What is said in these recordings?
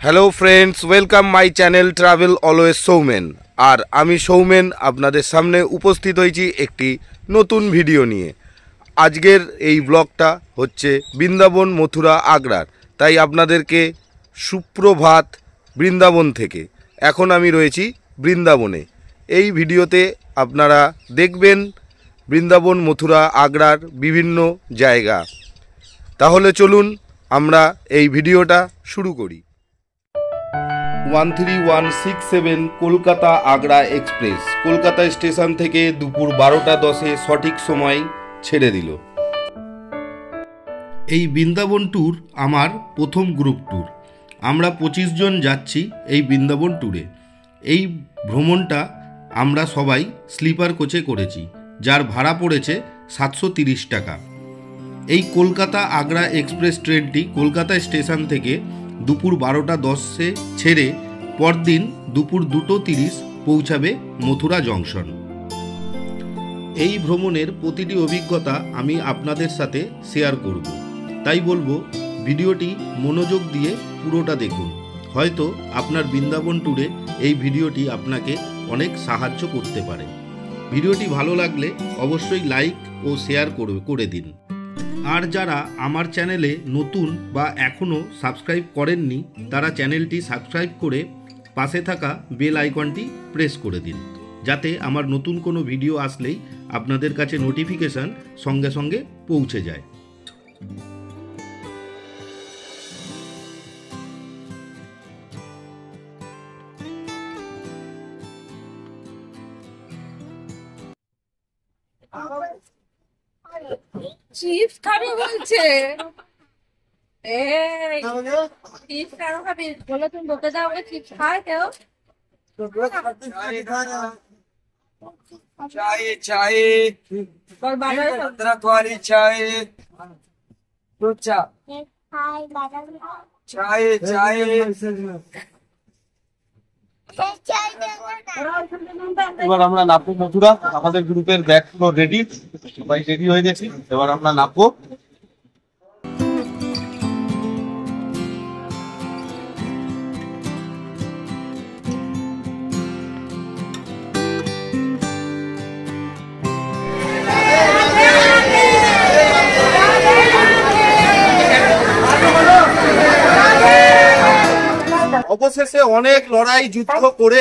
Hello friends, welcome my channel travel always Soumen. আর আমি সৌমেন আপনাদের সামনে উপস্থিত হয়েছি একটি নতুন ভিডিও নিয়ে। আজকের এই ব্লগটা হচ্ছে বৃন্দাবন, মথুরা, আগ্রার। তাই আপনাদেরকে সুপ্রভাত বৃন্দাবন থেকে। এখন আমি রয়েছি বৃন্দাবনে। এই ভিডিওতে আপনারা দেখবেন বৃন্দাবন, মথুরা, আগ্রার বিভিন্ন জায়গা। তাহলে চলুন আমরা এই ভিডিওটা শুরু করি। 13167 কলকাতা আগ্রা এক্সপ্রেস কলকাতা স্টেশন থেকে দুপুর 12টা 10-এ সঠিক সময় ছেড়ে দিল। এই বৃন্দাবন ট্যুর আমার প্রথম গ্রুপ ট্যুর। আমরা 25 জন যাচ্ছি এই বৃন্দাবন ট্যুরে। এই ভ্রমণটা আমরা সবাই স্লিপার কোচে করেছি, যার ভাড়া পড়েছে 730 টাকা। এই কলকাতা আগ্রা এক্সপ্রেস ট্রেনটি কলকাতা স্টেশন থেকে দুপুর 12টা 10-এ ছেড়ে পরদিন দুপুর 2:30 পৌঁছাবে মথুরা জংশন। এই ভ্রমণের প্রতিটি অভিজ্ঞতা আমি আপনাদের সাথে শেয়ার করব, তাই বলবো ভিডিওটি মনোযোগ দিয়ে পুরোটা দেখুন। হয়তো আপনার বৃন্দাবন ট্যুরে এই ভিডিওটি আপনাকে অনেক সাহায্য করতে পারে। ভিডিওটি ভালো লাগলে অবশ্যই লাইক ও শেয়ার করে দিন। আর যারা আমার চ্যানেলে নতুন বা এখনও সাবস্ক্রাইব করেননি, তারা চ্যানেলটি সাবস্ক্রাইব করে পাশে থাকা বেল আইকনটি প্রেস করে দিন, যাতে আমার নতুন কোনো ভিডিও আসলেই আপনাদের কাছে নোটিফিকেশান সঙ্গে সঙ্গে পৌঁছে যায়। চিপস খাবি বলছে। এই চিপস কেন খাবি? বলে তুমি বকে দাও, চিপস খায় কেউ? चाय चाय अदरक वाली चाय तो चाय चाय এবার আমরা নামবো মথুরা। আমাদের গ্রুপের ব্যাগ পুরো রেডি, সবাই রেডি হয়ে গেছি। এবার আমরা নামবো। অবশেষে অনেক লড়াই যুদ্ধ করে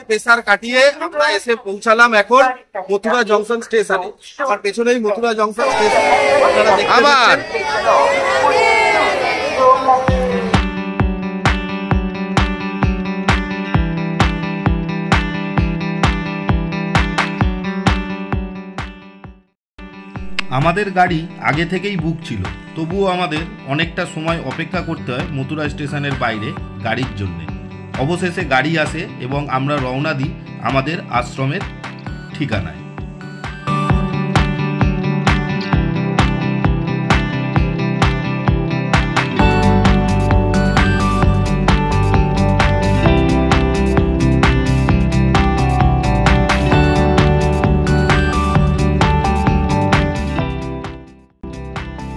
প্রেসার কাটিয়ে আমরা এসে পৌঁছালাম এখন মথুরা জংশন স্টেশনে। আমার পেছনেই মথুরা জংশন স্টেশন, আপনারা দেখতে পাচ্ছেন। আমাদের গাড়ি আগে থেকেই বুক ছিল, তবুও আমাদের অনেকটা সময় অপেক্ষা করতে হয় মথুরা স্টেশনের বাইরে গাড়ির জন্য। অবশেষে গাড়ি আসে এবং আমরা রওনা দিই আমাদের আশ্রমের ঠিকানায়।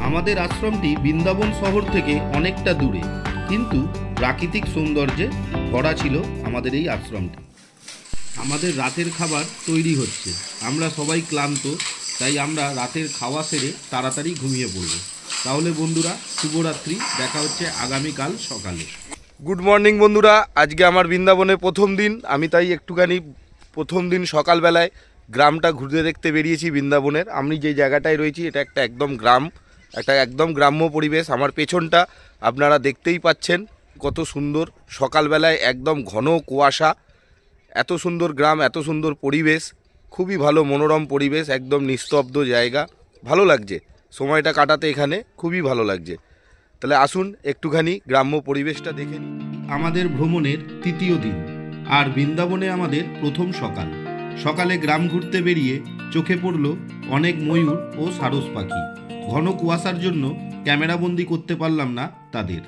আমাদের আশ্রমটি বৃন্দাবন শহর থেকে অনেকটা দূরে, কিন্তু প্রাকৃতিক সৌন্দর্যে ভরা ছিল আমাদের এই আশ্রমটি। আমাদের রাতের খাবার তৈরি হচ্ছে। আমরা সবাই ক্লান্ত, তাই আমরা রাতের খাওয়া সেরে তাড়াতাড়ি ঘুমিয়ে পড়ব। তাহলে বন্ধুরা, শুভরাত্রি, দেখা হচ্ছে আগামীকাল সকালে। গুড মর্নিং বন্ধুরা, আজকে আমার বৃন্দাবনের প্রথম দিন। আমি তাই একটুখানি প্রথম দিন সকালবেলায় গ্রামটা ঘুরে দেখতে বেরিয়েছি বৃন্দাবনের। আমি যে জায়গাটায় রয়েছি এটা একটা একদম গ্রাম, একটা একদম গ্রাম্য পরিবেশ। আমার পেছনটা আপনারা দেখতেই পাচ্ছেন কত সুন্দর। সকালবেলায় একদম ঘন কুয়াশা, এত সুন্দর গ্রাম, এত সুন্দর পরিবেশ, খুবই ভালো মনোরম পরিবেশ, একদম নিস্তব্ধ জায়গা। ভালো লাগছে সময়টা কাটাতে, এখানে খুবই ভালো লাগছে। তাহলে আসুন একটুখানি গ্রাম্য পরিবেশটা দেখে নিই। আমাদের ভ্রমণের তৃতীয় দিন, আর বৃন্দাবনে আমাদের প্রথম সকাল। সকালে গ্রাম ঘুরতে বেরিয়ে চোখে পড়ল অনেক ময়ূর ও সারস পাখি। ঘন কুয়াশার জন্য ক্যামেরাবন্দি করতে পারলাম না তাদের।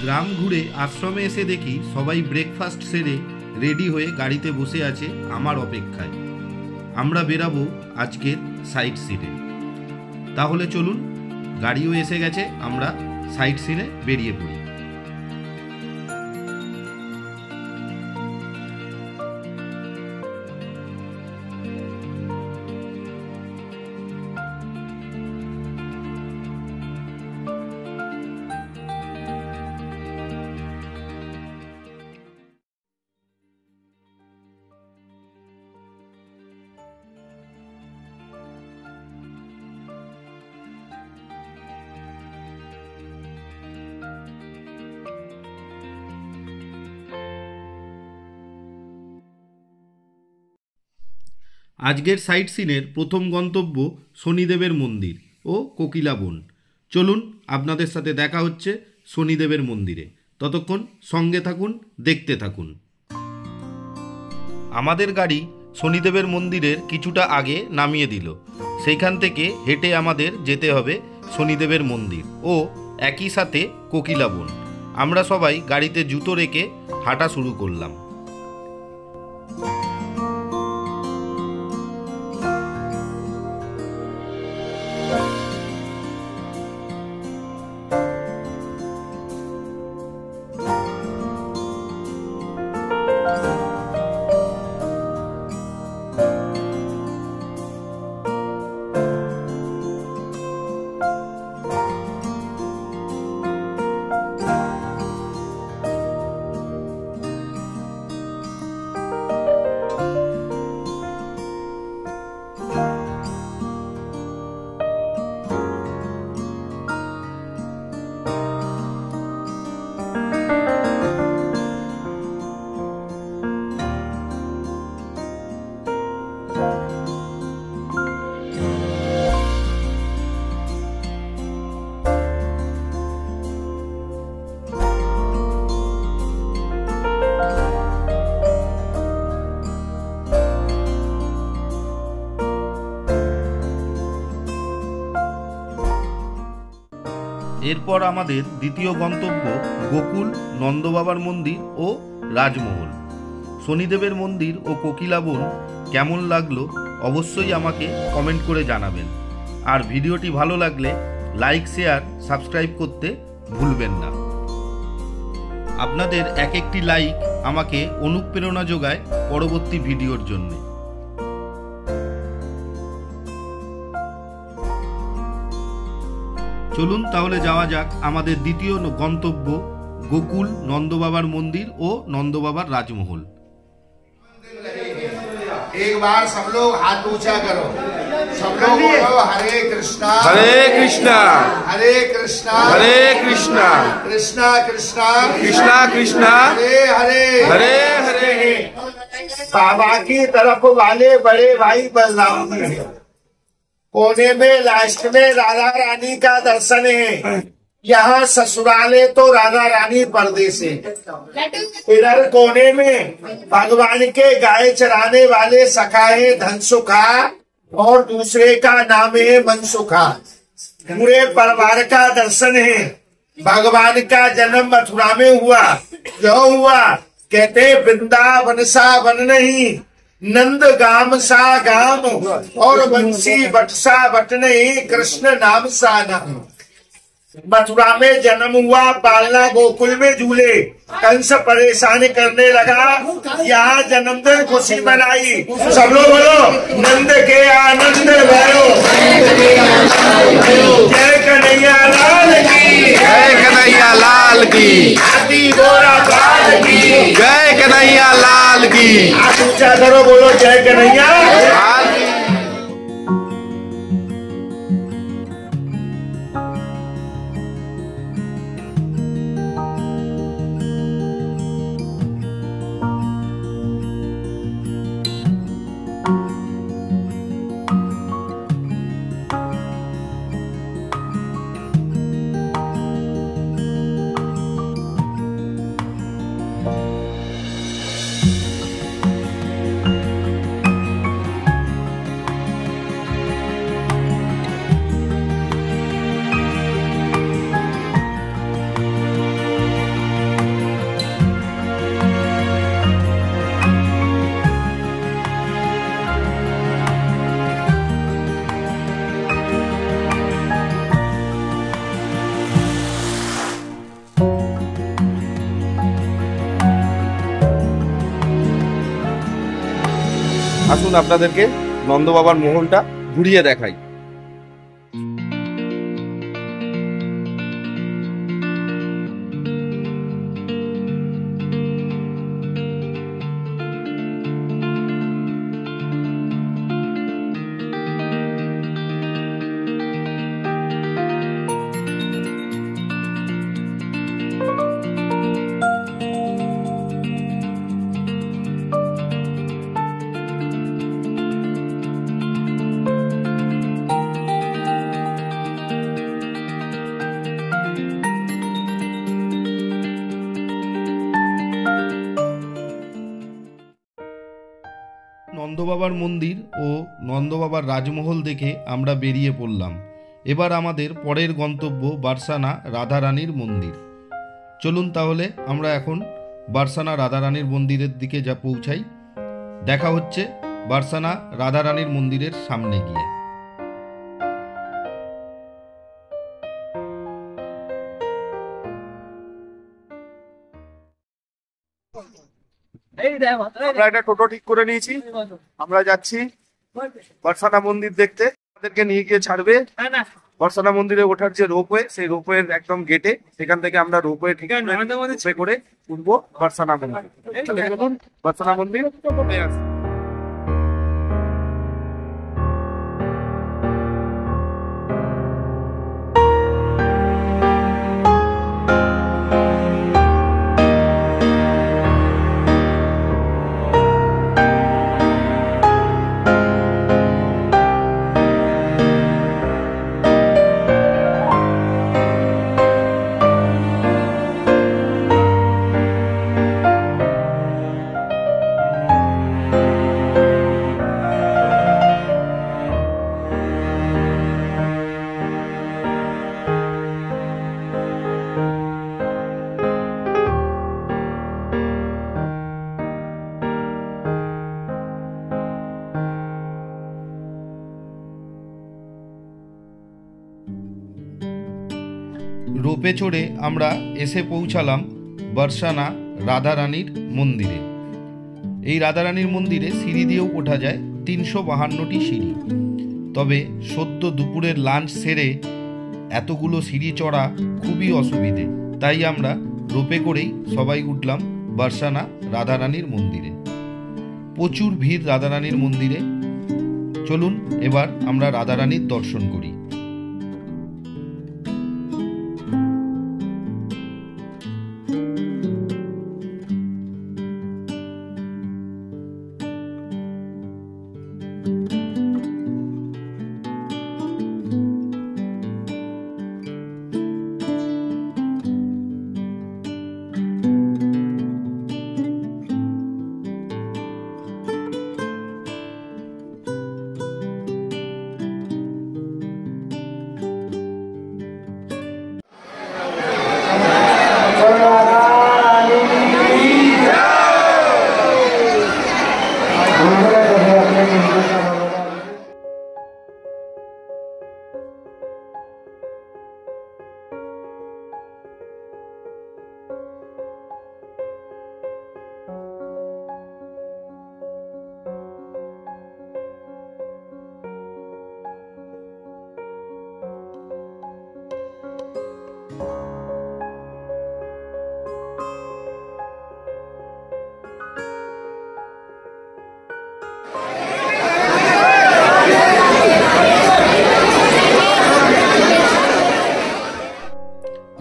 গ্রাম ঘুরে আশ্রমে এসে দেখি সবাই ব্রেকফাস্ট সেরে রেডি হয়ে গাড়িতে বসে আছে আমার অপেক্ষায়। আমরা বেরাবো আজকের সাইট সিনে। তাহলে চলুন, গাড়িও এসে গেছে, আমরা সাইট সিনে বেরিয়ে পড়ি। আজকের সাইট সিনের প্রথম গন্তব্য শনিদেবের মন্দির ও কোকিলা বন। চলুন, আপনাদের সাথে দেখা হচ্ছে শনিদেবের মন্দিরে। ততক্ষণ সঙ্গে থাকুন, দেখতে থাকুন। আমাদের গাড়ি শনিদেবের মন্দিরের কিছুটা আগে নামিয়ে দিল। সেইখান থেকে হেঁটে আমাদের যেতে হবে শনিদেবের মন্দির ও একই সাথে কোকিলা বন। আমরা সবাই গাড়িতে জুতো রেখে হাঁটা শুরু করলাম। এরপর আমাদের দ্বিতীয় গন্তব্য গোকুল, নন্দবাবার মন্দির ও রাজমহল। শনিদেবের মন্দির ও কোকিলা বন কেমন লাগলো অবশ্যই আমাকে কমেন্ট করে জানাবেন। আর ভিডিওটি ভালো লাগলে লাইক, শেয়ার, সাবস্ক্রাইব করতে ভুলবেন না। আপনাদের এক একটি লাইক আমাকে অনুপ্রেরণা যোগায় পরবর্তী ভিডিওর জন্য। চলুন তাহলে যাওয়া যাক আমাদের দ্বিতীয় গন্তব্য গোকুল, নন্দবাবার মন্দির ও নন্দবাবার রাজমহল। एक बार सब लोग हाथ ऊंचा करो, सब लोग बोलो हरे कृष्णा हरे कृष्णा हरे कृष्णा हरे कृष्णा कृष्णा कृष्णा कृष्णा कृष्णा हरे हरे हरे हरे। बाबा की तरफ वाले बड़े भाई बलराम जी कोने में लास्ट में राधा रानी का दर्शन है। यहाँ ससुराले तो राधा रानी परदेश है। इधर कोने में भगवान के गाय चराने वाले सखा है धनसुखा और दूसरे का नाम है मनसुखा। पूरे परिवार का दर्शन है। भगवान का जन्म मथुरा में हुआ। क्यों हुआ? कहते वृंदावन सा वन नहीं, नंद गाम सा गाम और बंसी बट सा बट नहीं, कृष्ण नाम सा नाम। मथुरा में जन्म हुआ, पालना गोकुल में झूले। कंस परेशान करने लगा, यहाँ जन्मदिन खुशी मनाई। सब लोग बोलो नंद के आनंद भयो, जय कन्हैया लाल की, जय कन्हैया लाल की, हाथी घोड़ा बाल की, जय कन्हैया लाल की। हाथ ऊंचा करो, बोलो जय कन्हैया लाल की। আসুন আপনাদেরকে নন্দবাবার মহলটা ঘুরিয়ে দেখাই। নন্দবাবার মন্দির ও নন্দবাবার রাজমহল দেখে আমরা বেরিয়ে পড়লাম। এবার আমাদের পরের গন্তব্য বার্সানা রাধারানীর মন্দির। চলুন তাহলে আমরা এখন বার্সানা রাধারানীর মন্দিরের দিকে যা পৌঁছাই। দেখা হচ্ছে বার্সানা রাধারানীর মন্দিরের সামনে গিয়ে। আমরা একটা টোটো ঠিক করে নিয়েছি, আমরা যাচ্ছি বার্সানা মন্দির দেখতে। আমাদেরকে নিয়ে গিয়ে ছাড়বে বার্সানা মন্দিরে ওঠার যে রোপওয়ে, সেই রোপওয়ের একদম গেটে। সেখান থেকে আমরা রোপওয়ে ঠিক করে উঠবো বার্সানা মন্দির। বার্সানা মন্দির রোপে চড়ে আমরা এসে পৌঁছালাম বার্সানা রাধারানীর মন্দিরে। এই রাধারানীর মন্দিরে সিঁড়ি দিয়েও ওঠা যায়, 352টি সিঁড়ি। তবে সদ্য দুপুরের লাঞ্চ সেরে এতগুলো সিঁড়ি চড়া খুবই অসুবিধে, তাই আমরা রোপে করেই সবাই উঠলাম বার্সানা রাধারানীর মন্দিরে। প্রচুর ভিড় রাধারানীর মন্দিরে। চলুন এবার আমরা রাধারানীর দর্শন করি।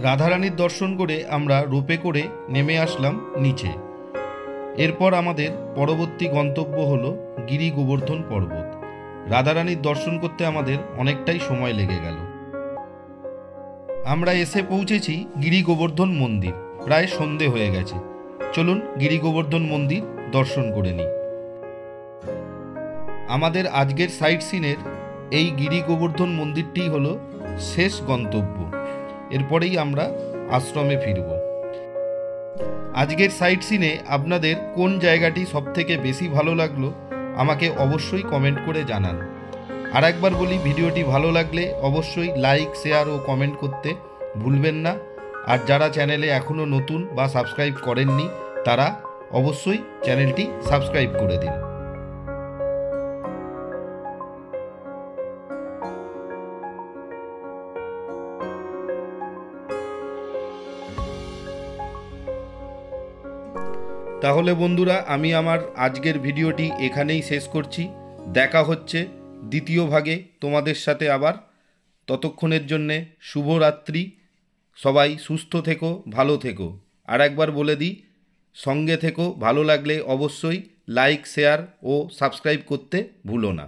রাধারানীর দর্শন করে আমরা রোপে করে নেমে আসলাম নিচে। এরপর আমাদের পরবর্তী গন্তব্য হলো গিরি গোবর্ধন পর্বত। রাধারানীর দর্শন করতে আমাদের অনেকটাই সময় লেগে গেল। আমরা এসে পৌঁছেছি গিরি গোবর্ধন মন্দির। প্রায় সন্ধে হয়ে গেছে। চলুন গিরি গোবর্ধন মন্দির দর্শন করে নিই। আমাদের আজকের সাইট সিনের এই গিরি গোবর্ধন মন্দিরটি হলো শেষ গন্তব্য। এরপরেই আমরা আশ্রমে ফিরব। আজকের সাইট সিনে আপনাদের কোন জায়গাটি সবথেকে বেশি ভালো লাগলো আমাকে অবশ্যই কমেন্ট করে জানান। আর একবার বলি, ভিডিওটি ভালো লাগলে অবশ্যই লাইক, শেয়ার ও কমেন্ট করতে ভুলবেন না। আর যারা চ্যানেলে এখনও নতুন বা সাবস্ক্রাইব করেননি তারা অবশ্যই চ্যানেলটি সাবস্ক্রাইব করে দিন। তাহলে বন্ধুরা আমি আমার আজকের ভিডিওটি এখানেই শেষ করছি। দেখা হচ্ছে দ্বিতীয় ভাগে তোমাদের সাথে আবার। ততক্ষণের জন্যে শুভরাত্রি। সবাই সুস্থ থেকো, ভালো থেকো। আর একবার বলে দিই, সঙ্গে থেকো, ভালো লাগলে অবশ্যই লাইক, শেয়ার ও সাবস্ক্রাইব করতে ভুলো না।